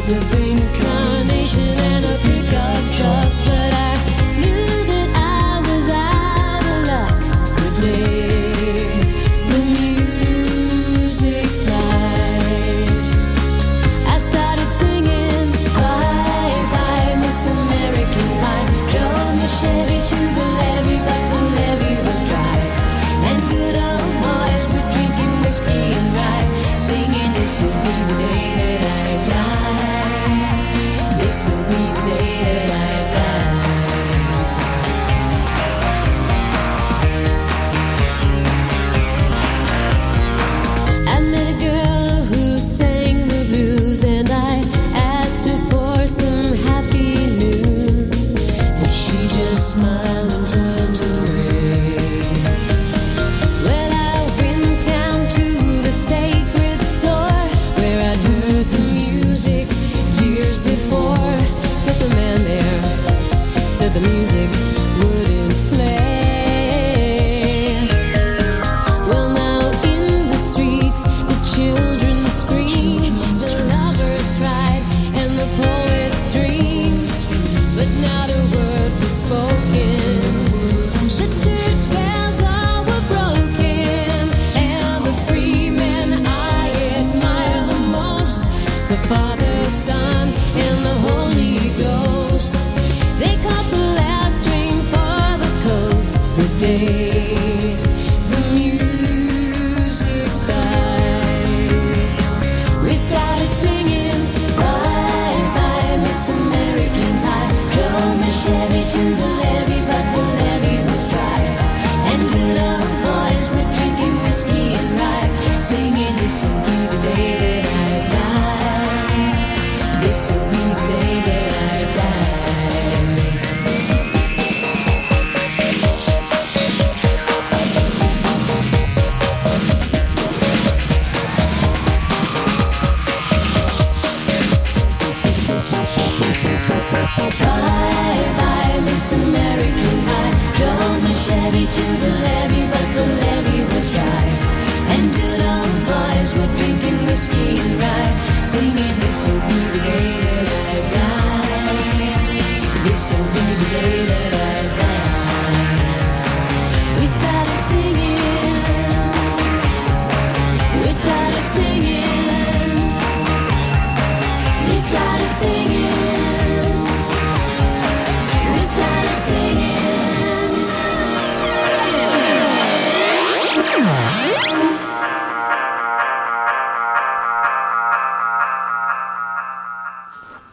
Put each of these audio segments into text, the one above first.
with reincarnation and a pickup truck. But I knew that I was out of luck the day the music died. I started singing bye bye Miss American Pie. Drove my Chevy to the levee, but the levee was dry. And good old boys were drinking whiskey and rye, singing this will be the day that I die. This will be the day that I die. I met a girl who sang the blues, and I asked her for some happy news, but she just smiled and turned away. Well, I went down to the sacred store where I'd heard the music years before, but the man there said the music wouldn't play. Well, now in the streets the children screamed, the lovers cried, and the poets dreamed, but not a word was spoken. The church bells all were broken, and the free men I admire the most, the Father, Son, and the Holy Ghost, they caught the last train for the coast the day the music died. We started singing bye bye Miss American Pie. Drove my Chevy to the levee, but the levee was dry. And good old boys were drinking whiskey and rye, singing this will be the day that I die. This will be the day that I die. Bye bye Miss American Pie. Drove my Chevy to the levee, but the levee was dry. And good old boys were drinking whiskey and rye, singing this will be the day that I die. This will be the day that I die. We started singing. We started singing. We started singing. We started singing.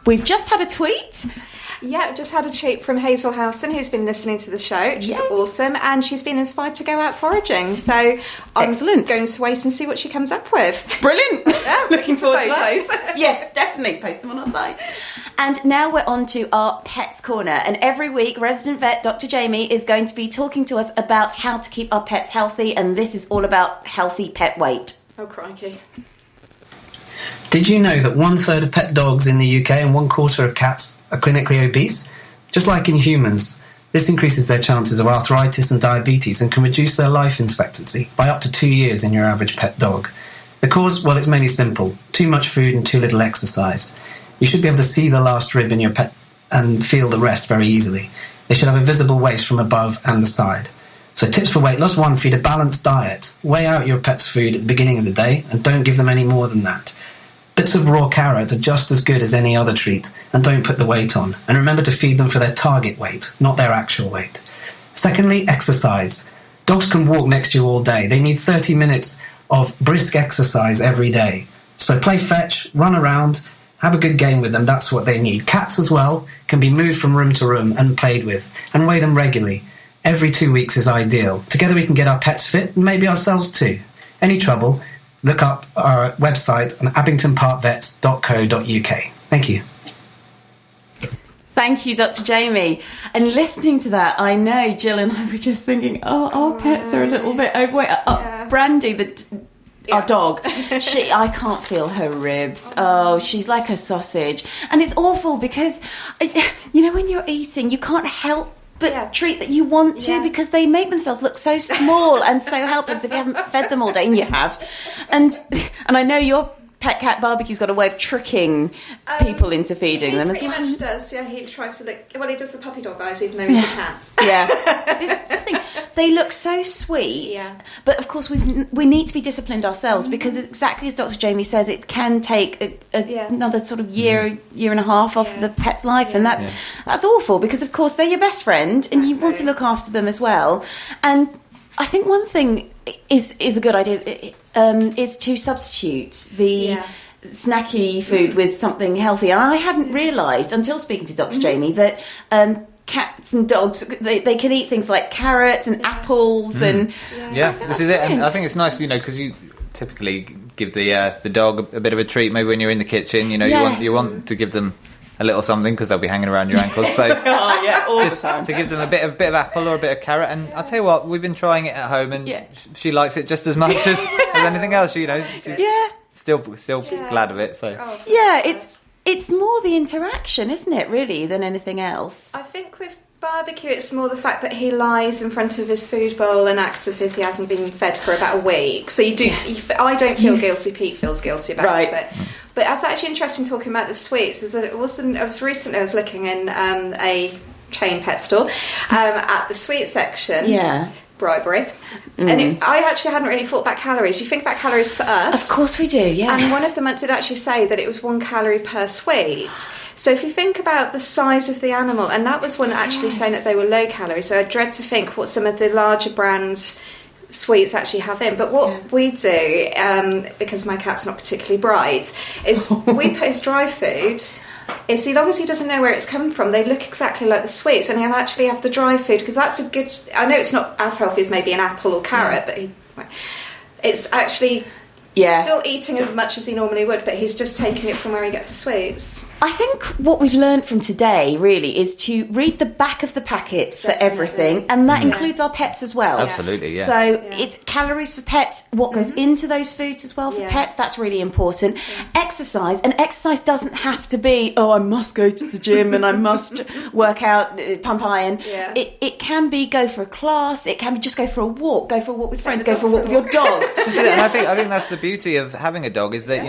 We've just had a tweet. Yeah, I've just had a tweet from Hazel Howson, who's been listening to the show, which is awesome, and she's been inspired to go out foraging. So I'm Excellent. going to wait and see what she comes up with. Brilliant. Yeah, Looking forward to photos. that. Yes, definitely. Post them on our site. And now we're on to our Pets Corner. And every week, resident vet Dr. Jamie is going to be talking to us about how to keep our pets healthy. And this is all about healthy pet weight. Oh, crikey. Did you know that 1/3 of pet dogs in the UK and 1/4 of cats are clinically obese? Just like in humans, this increases their chances of arthritis and diabetes and can reduce their life expectancy by up to 2 years in your average pet dog. The cause, well, it's mainly simple. Too much food and too little exercise. You should be able to see the last rib in your pet and feel the rest very easily. They should have a visible waist from above and the side. So tips for weight loss: 1, feed a balanced diet. Weigh out your pet's food at the beginning of the day and don't give them any more than that. Bits of raw carrot are just as good as any other treat, and don't put the weight on. And remember to feed them for their target weight, not their actual weight. Secondly, exercise. Dogs can walk next to you all day. They need 30 minutes of brisk exercise every day. So play fetch, run around, have a good game with them. That's what they need. Cats as well can be moved from room to room and played with, and weigh them regularly. Every 2 weeks is ideal. Together we can get our pets fit, and maybe ourselves too. Any trouble? Look up our website on abingtonparkvets.co.uk. Thank you. Thank you, Dr. Jamie. And listening to that, I know Jill and I were just thinking, our pets are a little bit overweight. Brandy, our dog, I can't feel her ribs. Oh, she's like a sausage. And it's awful because, when you're eating, you can't help but treat that you want to because they make themselves look so small and so helpless if you haven't fed them all day, and you have. And I know your Pet Cat Barbecue's got a way of tricking people into feeding them as He well. pretty much does, yeah. He tries to look... Well, he does the puppy dog eyes, even though he's a cat. Yeah, this is the thing. They look so sweet, Yeah. but of course we need to be disciplined ourselves because exactly as Dr. Jamie says, it can take another sort of year and a half off the pet's life, and that's awful because of course they're your best friend and you want to look after them as well. And I think one thing is a good idea is to substitute the snacky food with something healthy. And I hadn't realised until speaking to Dr. Jamie that cats and dogs they can eat things like carrots and apples and this is it. And I think it's nice, because you typically give the dog a bit of a treat maybe when you're in the kitchen. You want to give them a little something because they'll be hanging around your ankles. So just to give them a bit of apple or a bit of carrot. And I'll tell you what, we've been trying it at home, and she likes it just as much as anything else. She's still glad of it. So it's more the interaction, isn't it? Really, than anything else. I think with barbecue, it's more the fact that he lies in front of his food bowl and acts as if he hasn't been fed for about a week. So you do. I don't feel guilty. Pete feels guilty about it. But it's actually interesting talking about the sweets. I was looking in a chain pet store at the sweet section. Yeah. Bribery. And I actually hadn't really thought about calories. You think about calories for us. Of course we do, yeah. And one of them did actually say that it was 1 calorie per sweet. So if you think about the size of the animal, and that was one actually saying that they were low calorie, so I dread to think what some of the larger brands sweets actually have in. But what we do, because my cat's not particularly bright, is we put his dry food... As long as he doesn't know where it's coming from, they look exactly like the sweets, and he'll actually have the dry food because that's a good. I know it's not as healthy as maybe an apple or carrot, but it's actually still eating as much as he normally would, but he's just taking it from where he gets the sweets. I think what we've learned from today really is to read the back of the packet for everything, and that includes our pets as well. Absolutely, yeah. So it's calories for pets, what goes into those foods as well for pets, that's really important. Exercise, and exercise doesn't have to be, I must go to the gym and I must work out, pump iron. Yeah. It can be go for a class, it can be just go for a walk with friends, go for a walk with your dog. And I think that's the beauty of having a dog is that,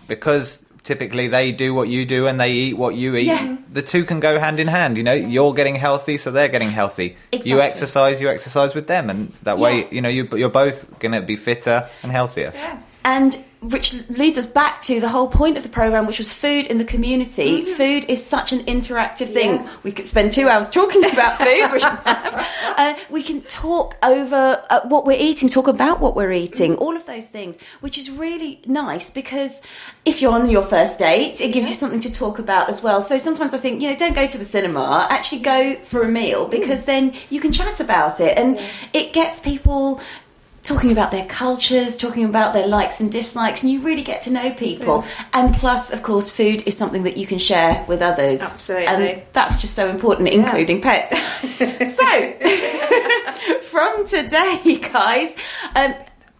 because... Typically, they do what you do and they eat what you eat. Yeah. The two can go hand in hand. You're getting healthy, so they're getting healthy. Exactly. You exercise with them, and that way, you're both going to be fitter and healthier. Yeah. And which leads us back to the whole point of the programme, which was food in the community. Food is such an interactive thing. Yeah. We could spend 2 hours talking about food, which we have. We can talk over what we're eating, talk about what we're eating, all of those things, which is really nice because if you're on your first date, it gives you something to talk about as well. So sometimes I think, don't go to the cinema, actually go for a meal because then you can chat about it and it gets people... talking about their cultures, talking about their likes and dislikes, and you really get to know people. Yeah. And plus, of course, food is something that you can share with others. Absolutely. And that's just so important, including pets. So, from today, guys,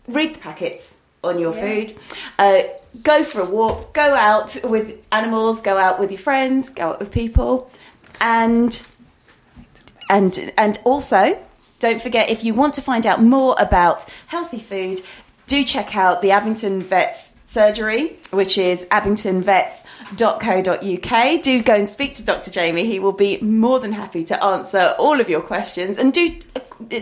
read the packets on your food. Go for a walk. Go out with animals. Go out with your friends. Go out with people. And also... don't forget, if you want to find out more about healthy food, do check out the Abington Vets Surgery, which is abingtonvets.co.uk. Do go and speak to Dr. Jamie. He will be more than happy to answer all of your questions. And do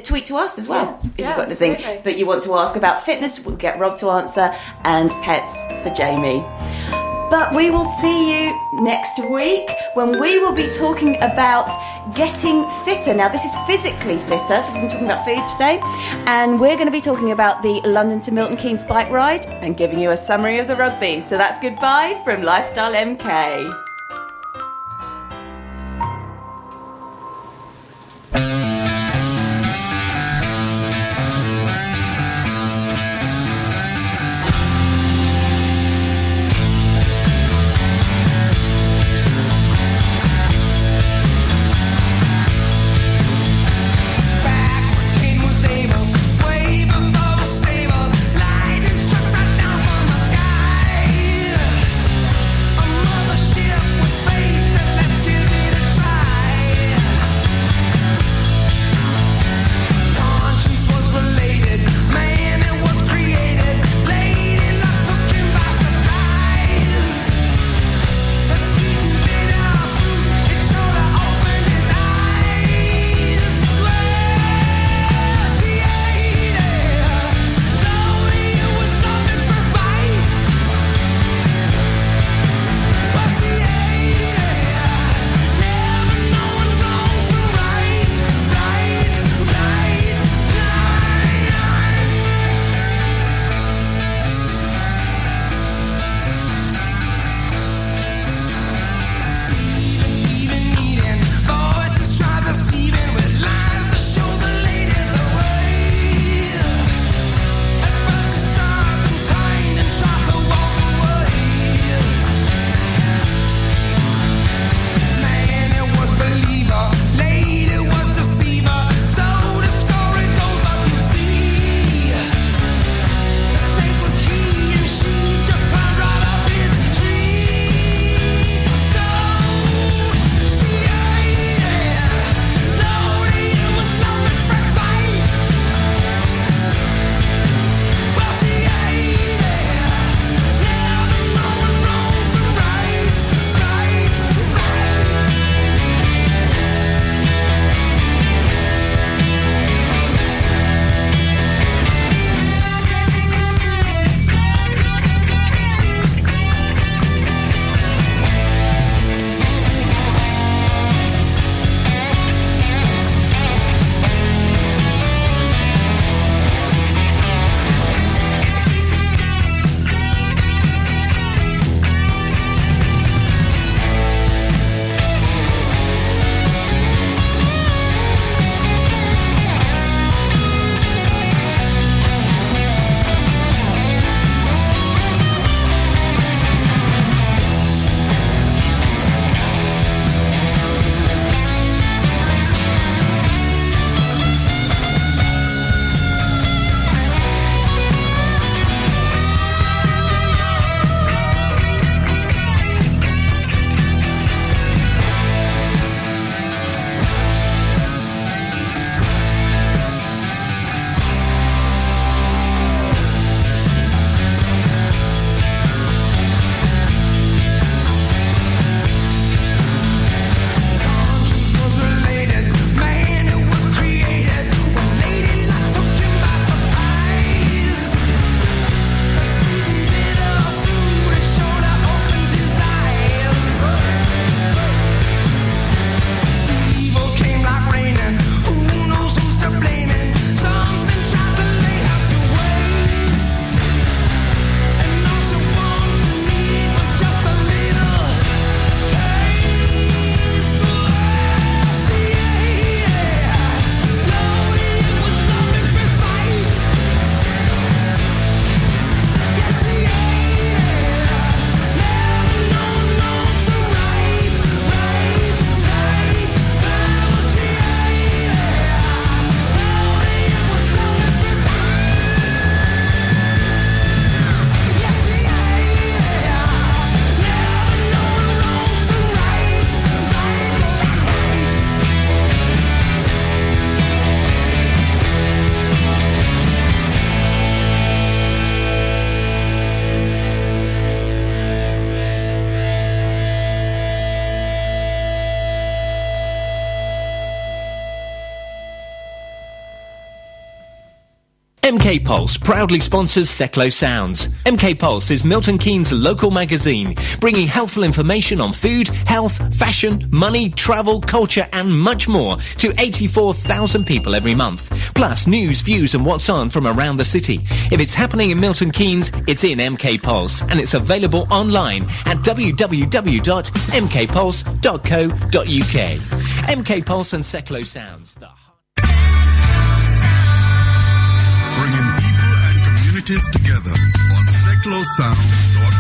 tweet to us as well if you've got anything that you want to ask about fitness. We'll get Rob to answer, and pets for Jamie. But we will see you next week when we will be talking about getting fitter. Now, this is physically fitter, so we've been talking about food today. And we're going to be talking about the London to Milton Keynes bike ride and giving you a summary of the rugby. So that's goodbye from Lifestyle MK. Ship MK Pulse proudly sponsors Seclo Sounds. MK Pulse is Milton Keynes' local magazine, bringing helpful information on food, health, fashion, money, travel, culture and much more to 84,000 people every month. Plus news, views and what's on from around the city. If it's happening in Milton Keynes, it's in MK Pulse and it's available online at www.mkpulse.co.uk. MK Pulse and Seclo Sounds. Bringing people and communities together on SecloSounds.com.